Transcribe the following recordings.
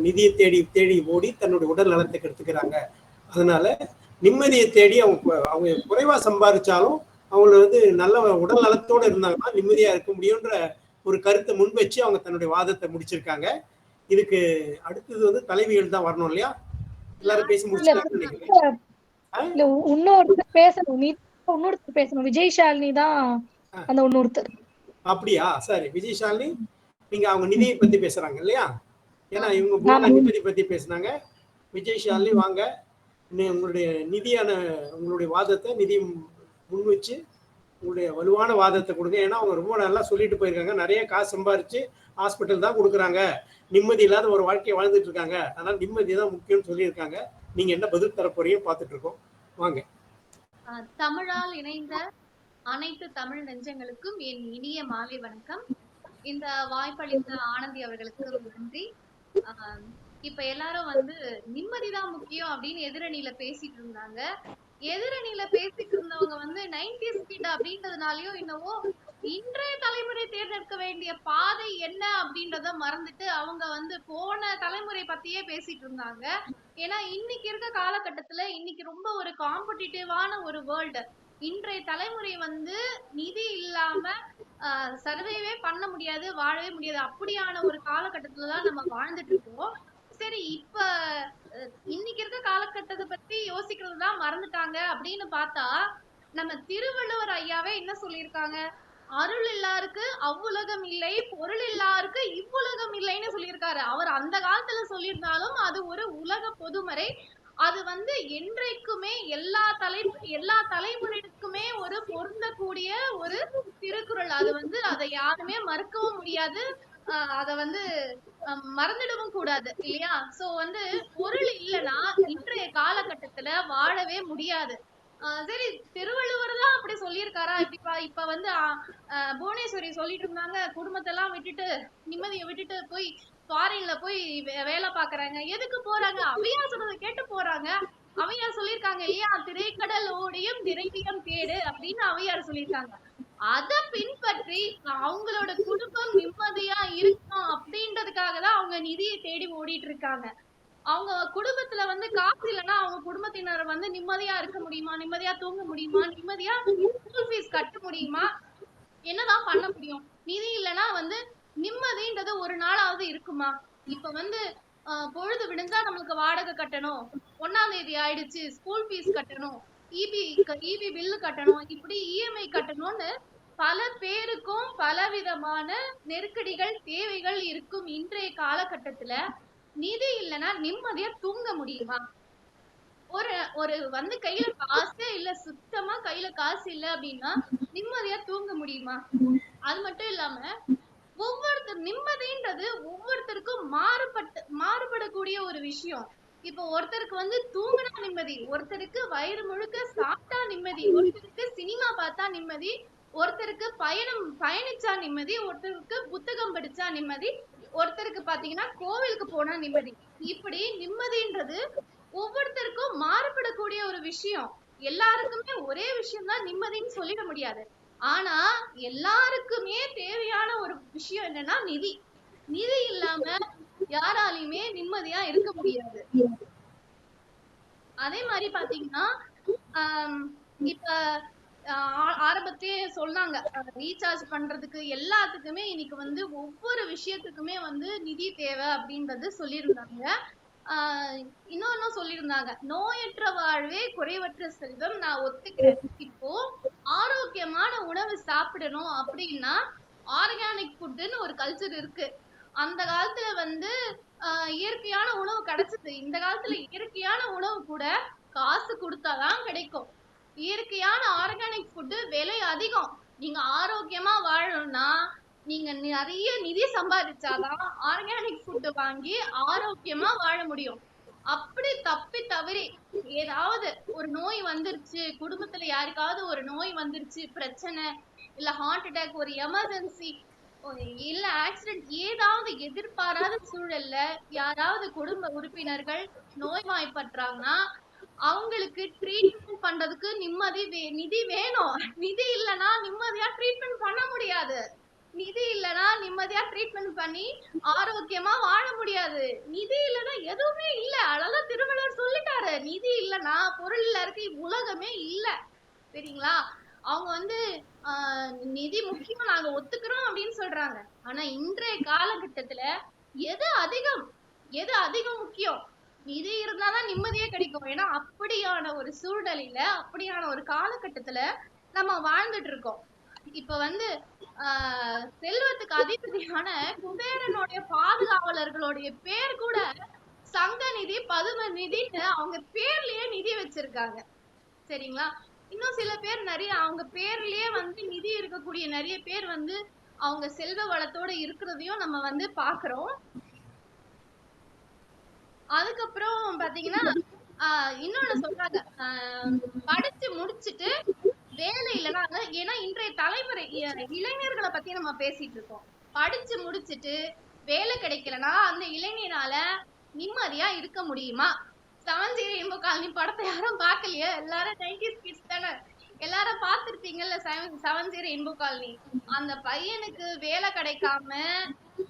நிதியை தேடி தேடி ஓடி தன்னுடைய உடல் நலத்தை கெடுத்துக்கிறாங்க. அதனால நிம்மதியை தேடி அவங்க குறைவா சம்பாதிச்சாலும் அவங்க நல்ல உடல் நலத்தோடு இருந்தாங்கன்னா நிம்மதியா இருக்க முடியும்ன்ற ஒரு கருத்தை முன் வச்சு அவங்க தன்னுடைய வாதத்தை முடிச்சிருக்காங்க. இதுக்கு அடுத்தது தலைவிகள் தான் வரணும் இல்லையா? எல்லாரும் பேசி முடிச்சிருக்காங்க. இன்னொருத்தர் பேசணும், இன்னொருத்தர் பேசணும். விஜயசாலினி தான் அந்த இன்னொருத்தர். அப்படியா? சரி, விஜயசாலினி நீங்க அவங்க நிதியை பத்தி பேசுறாங்க இல்லையா? ஏன்னா இவங்க நிம்மதி பத்தி பேசினாங்க. விஜயசாலினி வாங்க, உங்களுடைய உங்களுடைய வாதத்தை நிதி முன் வச்சு உங்களுடைய வலுவான வாதத்தை கொடுங்க. ஏன்னா அவங்க ரொம்ப நல்லா சொல்லிட்டு போயிருக்காங்க. நிறைய காசு சம்பாரிச்சு ஹாஸ்பிட்டல் தான் கொடுக்குறாங்க, நிம்மதி இல்லாத ஒரு வாழ்க்கையை வாழ்ந்துட்டு இருக்காங்க. அதனால நிம்மதி தான் முக்கியம்னு சொல்லியிருக்காங்க. நீங்க என்ன பதில் தர போறீங்க பார்த்துட்டு இருக்கோம். வாங்க. தமிழால் இணைந்த அனைத்து தமிழ் நெஞ்சங்களுக்கும் என் இனிய மாலை வணக்கம். இந்த வாய்ப்பளித்த ஆனந்தி அவர்களுக்கு நன்றி. இப்ப எல்லாரும் நிம்மதிதான் முக்கியம் அப்படின்னு எதிரணியில பேசிட்டு இருந்தாங்க. எதிரணியில பேசிட்டு இருந்தவங்க 90s கிட் அப்படின்றதுனாலயோ என்னவோ இன்றைய தலைமுறை தேர்ந்தெடுக்க வேண்டிய பாதை என்ன அப்படின்றத மறந்துட்டு அவங்க போன தலைமுறை பத்தியே பேசிட்டு இருந்தாங்க. ஏன்னா இன்னைக்கு இருக்க காலகட்டத்துல இன்னைக்கு ரொம்ப ஒரு காம்படிட்டிவான ஒரு வேர்ல்டு. இன்றைய தலைமுறை நிதி இல்லாம சர்வைவே பண்ண முடியாது, வாழவே முடியாது. அப்படியான ஒரு காலகட்டத்துலதான் நம்ம வாழ்ந்துட்டு இருக்கோம். சரி, இப்ப இன்னைக்கு இருக்க காலகட்டத்தை பத்தி யோசிக்கிறதுதான் மறந்துட்டாங்க அப்படின்னு பார்த்தா, நம்ம திருவள்ளுவர் ஐயாவே என்ன சொல்லியிருக்காங்க? அருள் இல்லாருக்கு அவ்வுலகம் இல்லை, பொருள் இல்லாருக்கு இவ்வுலகம் இல்லைன்னு சொல்லியிருக்காரு. அவர் அந்த காலத்துல சொல்லியிருந்தாலும் அது ஒரு உலக பொதுமறை. அது என்றைக்குமே எல்லா தலைமுறைக்குமே ஒரு பொருந்தக்கூடிய ஒரு திருக்குறள். அது அதை யாருமே மறுக்கவும் முடியாது, அத மறந்துடவும் கூடாது இல்லையா? சோ பொருள் இல்லைன்னா இன்றைய காலகட்டத்துல வாழவே முடியாது. சரி, திருவள்ளுவர் தான் அப்படி சொல்லியிருக்காரா? இப்ப புவனேஸ்வரி சொல்லிட்டு இருந்தாங்க, குடும்பத்தை எல்லாம் விட்டுட்டு நிம்மதியை விட்டுட்டு போய் ஃபாரின்ல போய் வேலை பாக்குறாங்க. எதுக்கு போறாங்க? அவையார் சொல்றதை கேட்டு போறாங்க. அவையார் சொல்லியிருக்காங்க இல்லையா, திரைக்கடல் ஓடியும் திரைவியம் தேடு அப்படின்னு அவையார் சொல்லியிருக்காங்க. அத பின்பற்றி அவங்களோட குடும்பம் நிம்மதியா இருக்கணும் அப்படின்றதுக்காக தான் அவங்க நிதியை தேடி ஓடிட்டு இருக்காங்க. அவங்க குடும்பத்துல காசு இல்லைன்னா அவங்க குடும்பத்தினர் நிம்மதியா இருக்க முடியுமா? நிம்மதியா தூங்க முடியுமா? நிம்மதியா ஸ்கூல் ஃபீஸ் கட்ட முடியுமா? என்னதான் பண்ண முடியும்? நிதி இல்லைன்னா நிம்மதின்றது ஒரு நாளாவது இருக்குமா? இப்ப பொழுது விடிஞ்சா நம்மளுக்கு வாடகை கட்டணும், 1ஆம் தேதி ஆயிடுச்சு, ஸ்கூல் ஃபீஸ் கட்டணும், இபி பில்லு கட்டணும், இப்படி இஎம்ஐ கட்டணும்னு பல பேருக்கும் பலவிதமான நெருக்கடிகள், தேவைகள் இருக்கும். இன்றைய காலகட்டத்துல நிதி இல்லைன்னா நிம்மதியா தூங்க முடியுமா? ஒரு கையில காசே இல்ல, சுத்தமா கையில காசு இல்ல அப்படின்னா நிம்மதியா தூங்க முடியுமா? அது மட்டும் இல்லாம நிம்மதின்றது ஒவ்வொருத்தருக்கும் மாறுபடக்கூடிய ஒரு விஷயம். இப்போ ஒருத்தருக்கு தூங்கினா நிம்மதி, ஒருத்தருக்கு வயிறு முழுக்க சாப்பிட்டா நிம்மதி, ஒருத்தருக்கு சினிமா பார்த்தா நிம்மதி, ஒருத்தருக்கு பயணிச்சா நிம்மதி, ஒருத்தருக்கு புத்தகம் படிச்சா நிம்மதி, ஒருத்தருக்கு பாத்தீங்கன்னா கோவிலுக்கு போனா நிம்மதி. இப்படி நிம்மதின்றது ஒவ்வொருத்தருக்கும் மாறுபடக்கூடிய ஒரு விஷயம். எல்லாருக்குமே ஒரே விஷயம் தான் நிம்மதின்னு சொல்லிட முடியாது. ஆனா எல்லாருக்குமே தேவையான ஒரு விஷயம் என்னன்னா நிதி. நிதி இல்லாம யாராலையுமே நிம்மதியா இருக்க முடியாது. அதே மாதிரி பாத்தீங்கன்னா இப்ப ஆரம்பத்திலே சொன்னாங்க, ரீசார்ஜ் பண்றதுக்கு எல்லாத்துக்குமே இன்னைக்கு ஒவ்வொரு விஷயத்துக்குமே நிதி தேவை அப்படின்றது சொல்லியிருந்தாங்க. இன்னொன்னும் சொல்லியிருந்தாங்க, நோயற்ற வாழ்வே குறைவற்ற செல்வம். நான் ஒத்துக்கிறேன். இப்போ ஆரோக்கியமான உணவு சாப்பிடணும் அப்படின்னா ஆர்கானிக் ஃபுட்னு ஒரு கல்ச்சர் இருக்கு. அந்த காலத்துல இயற்கையான உணவு கிடைச்சது. இந்த காலத்துல இயற்கையான உணவு கூட காசு கொடுத்தாதான் கிடைக்கும். இயற்கையான ஆர்கானிக் ஃபுட் விலை அதிகம். நீங்க ஆரோக்கியமா வாழணும்னா நீங்க நிறைய நிதி சம்பாதிச்சாதான் ஆர்கானிக் ஃபுட் வாங்கி ஆரோக்கியமா வாழ முடியும். அப்படி தப்பி தவறி ஏதாவது ஒரு நோய் வந்துருச்சு, குடும்பத்துல யாருக்காவது ஒரு நோய் வந்துருச்சு, பிரச்சனை இல்ல ஹார்ட் அட்டாக், ஒரு எமர்ஜென்சி இல்ல ஆக்சிடென்ட், ஏதாவது எதிர்பாராத சூழல்ல யாராவது குடும்ப உறுப்பினர்கள் நோய்வாய்ப்பட்டாங்கன்னா அவங்களுக்கு ட்ரீட்மெண்ட் பண்றதுக்கு நிதி வேணும். நிதி இல்லைன்னா நிம்மதியா ட்ரீட்மெண்ட் பண்ண முடியாது. நிதி இல்லைன்னா நிம்மதியா ட்ரீட்மெண்ட் பண்ணி ஆரோக்கியமா வாழ முடியாது. நிதி இல்லைன்னா எதுவுமே இல்ல. அதெல்லாம் திருவள்ளுவர் சொல்லிட்டாரு. நிதி இல்லன்னா பொருள் இருக்கு உலகமே இல்ல. சரிங்களா? அவங்க வந்து நிதி முக்கியம் நாங்க ஒத்துக்கிறோம் அப்படின்னு சொல்றாங்க. ஆனா இன்றைய காலகட்டத்துல எது அதிகம் எது அதிகம் முக்கியம்? நிதி இருந்தாதான் நிம்மதியே கிடைக்கும். ஏன்னா அப்படியான ஒரு சூழ்நிலையில அப்படியான ஒரு காலகட்டத்துல நம்ம வாழ்ந்துட்டு இருக்கோம். இப்ப வந்து செல்வத்துக்கு அதிபதியான குபேரனுடைய பாதுகாவலர்களுடைய பேர் கூட சங்க நிதி, பதும நிதின்னு அவங்க பேர்லயே நிதி வச்சிருக்காங்க. சரிங்களா? இன்னும் சில பேர் நிறைய அவங்க பேர்லயே வந்து நிதி இருக்கக்கூடிய நிறைய பேர் வந்து அவங்க செல்வ வளத்தோட இருக்கிறதையும் நம்ம வந்து பாக்குறோம். அதுக்கப்புறம் பாத்தீங்கன்னா இன்னொன்னு சொல்றாங்க, படிச்சு முடிச்சுட்டு வேலை இல்லைன்னா, ஏன்னா இன்றைய தலைமுறை இளைஞர்களை பத்தி நம்ம பேசிட்டு இருக்கோம். படிச்சு முடிச்சுட்டு வேலை கிடைக்கலன்னா அந்த இளைஞனால நிம்மதியா இருக்க முடியுமா? சவஞ்சேரி இன்ப காலனி படத்தை யாரும் பார்க்கலையே? எல்லாரும் 90s கிட்ஸ் தானே, எல்லாரும் பார்த்திருப்பீங்கல்ல சவஞ்சேரி இன்ப காலனி. அந்த பையனுக்கு வேலை கிடைக்காம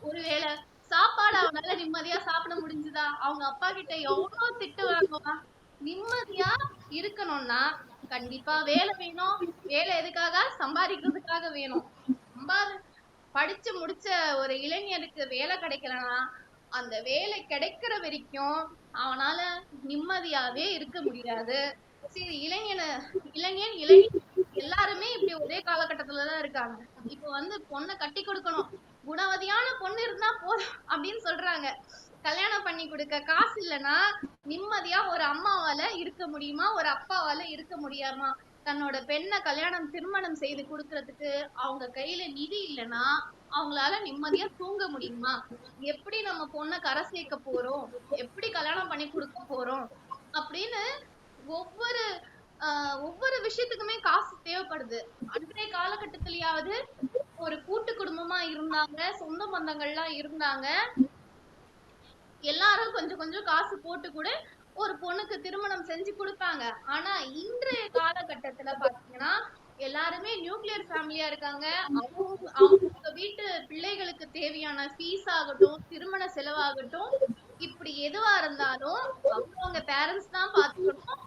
ஒருவேளை சாப்பாடு அவனால நிம்மதியா சாப்பிட முடிஞ்சுதா? அவங்க அப்பா கிட்ட எவ்வளவு திட்டு வாங்குவான். நிம்மதியா இருக்கணும்னா கண்டிப்பா வேலை வேணும். வேலை எதுக்காக? சம்பாதிக்கிறதுக்காக வேணும். படிச்சு முடிச்ச ஒரு இளைஞனுக்கு வேலை கிடைக்கலன்னா அந்த வேலை கிடைக்கிற வரைக்கும் அவனால நிம்மதியாவே இருக்க முடியாது. சரி, இளைஞன் எல்லாருமே இப்படி ஒரே காலகட்டத்துலதான் இருக்காங்க. இப்ப வந்து பொண்ணை கட்டி கொடுக்கணும், குணவதியான பொண்ணு இருந்தா போதும் அப்படின்னு சொல்றாங்க. கல்யாணம் பண்ணி கொடுக்க காசு இல்லைன்னா நிம்மதியா ஒரு அம்மாவால இருக்க முடியுமா? ஒரு அப்பாவால இருக்க முடியாமா? தன்னோட பெண்ணை திருமணம் செய்து கொடுக்கறதுக்கு அவங்க கையில நிதி இல்லைன்னா அவங்களால நிம்மதியா தூங்க முடியுமா? எப்படி நம்ம பொண்ணை கரை சேர்க்க போறோம், எப்படி கல்யாணம் பண்ணி கொடுக்க போறோம் அப்படின்னு ஒவ்வொரு விஷயத்துக்குமே காசு தேவைப்படுது. அன்றைய காலகட்டத்திலயாவது ஒரு கூட்டு குடும்பமா இருந்தாங்க, சொந்த பந்தங்கள்லாம் இருந்தாங்க, எல்லாரும் கொஞ்சம் கொஞ்சம் காசு போட்டு கூட ஒரு பொண்ணுக்கு திருமணம் செஞ்சு கொடுப்பாங்க. ஆனா இன்றைய காலகட்டத்துல பாத்தீங்கன்னா எல்லாருமே நியூக்ளியர் ஃபேமிலியா இருக்காங்க. அவங்க வீட்டு பிள்ளைகளுக்கு தேவையான ஃபீஸ் ஆகட்டும், திருமண செலவாகட்டும், இப்படி எதுவா இருந்தாலும் அவங்க பேரண்ட்ஸ் தான் பாத்துக்கணும்,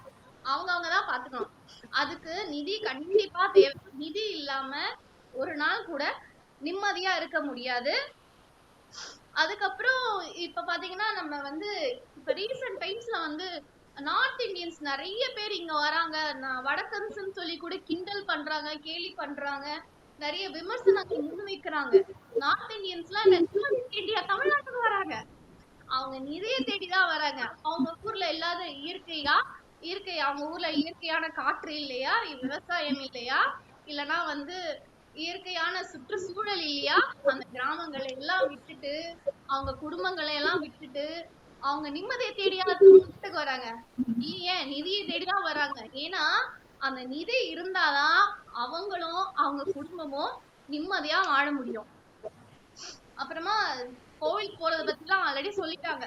அவங்க தான் பாத்துக்கணும். அதுக்கு நிதி கண்டிப்பா தேவை. நிதி இல்லாம ஒரு நாள் கூட நிம்மதியா இருக்க முடியாது. அதுக்கப்புறம் இப்ப பாத்தீங்கன்னா நம்ம வந்து இப்ப ரீசன்ட் டைம்ஸ்ல வந்து நார்த் இந்தியன்ஸ் நிறைய பேர் இங்க வராங்க, வடக்கன்ஸ்ன்னு சொல்லி கூட கிண்டல் பண்றாங்க, கேலி பண்றாங்க, நிறைய விமர்சனங்கள் முன்வைக்கிறாங்க. நார்த் இந்தியன்ஸ் எல்லாம் இந்தியா தமிழ்நாட்டுக்கு வராங்க, அவங்க நிறைய தேடிதான் வராங்க. அவங்க ஊர்ல இல்லாத இயற்கை அவங்க ஊர்ல இயற்கையான காற்று இல்லையா, விவசாயம் இல்லையா, இல்லைன்னா வந்து இயற்கையான சுற்றுச்சூழல் இல்லையா, அந்த கிராமங்களை எல்லாம் விட்டுட்டு அவங்க குடும்பங்களை எல்லாம் விட்டுட்டு அவங்க நிம்மதியை தேடியாவது வராங்க. ஏன் நிதியை தேடிதான் வராங்க? ஏன்னா அந்த நிதி இருந்தாதான் அவங்களும் அவங்க குடும்பமும் நிம்மதியா வாழ முடியும். அப்புறமா கோவில் போறத பத்தி எல்லாம் ஆல்ரெடி சொல்லிட்டாங்க.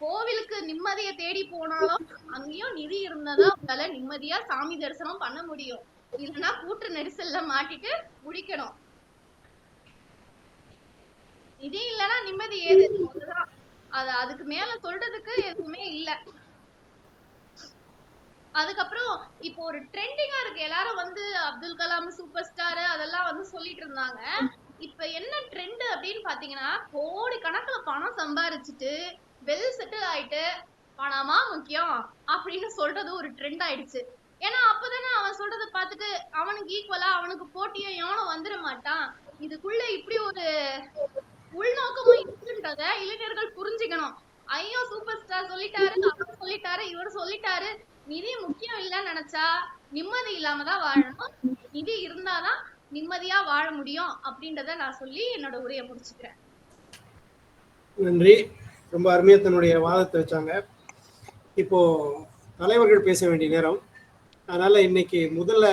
கோவிலுக்கு நிம்மதியை தேடி போனாலும் அங்கேயும் நிதி இருந்ததான் உங்களால நிம்மதியா சாமி தரிசனம் பண்ண முடியும். இல்லைன்னா கூட்டு நெரிசல்ல மாட்டிட்டு முடிக்கணும். நிதி இல்லைன்னா நிம்மதி ஏது? அதுக்கு மேல சொல்றதுக்கு எதுவுமே இல்ல. அதுக்கப்புறம் இப்போ ஒரு ட்ரெண்டிங்கா இருக்கு, எல்லாரும் வந்து அப்துல் கலாம் சூப்பர் ஸ்டார் அதெல்லாம் வந்து சொல்லிட்டு இருந்தாங்க. இப்ப என்ன ட்ரெண்ட் அப்படின்னு பாத்தீங்கன்னா, கோடி கணக்குல பணம் சம்பாரிச்சுட்டு வெல் செட்டில் ஆயிட்டு பணமா முக்கியம் அப்படின்னு சொல்றது ஒரு ட்ரெண்ட் ஆயிடுச்சு. ஏன்னா அப்பதானே அவன் சொல்றதை பார்த்துட்டு அவனுக்கு ஈக்குவலா அவனுக்கு போட்டியா எவனும் வந்துட மாட்டான். இதுக்குள்ள இப்படி ஒரு உள்நோக்கமும் இருக்குன்றத இளைஞர்கள் புரிஞ்சுக்கணும். ஐயோ சூப்பர் ஸ்டார் சொல்லிட்டாரு, அவர் சொல்லிட்டாரு, இவர் சொல்லிட்டாரு, நிதி முக்கியம் இல்லைன்னு நினைச்சா நிம்மதி இல்லாம தான் வாழணும். நிதி இருந்தாதான் நிம்மதியா வாழ முடியும் அப்படின்றத நான் சொல்லி என்னோட உரையை முடிச்சுக்கிறேன். நன்றி. ரொம்ப அருமையா தன்னுடைய வாதத்தை வச்சாங்க. இப்போ தலைவர்கள் பேச வேண்டிய நேரம். அதனால இன்னைக்கு முதல்ல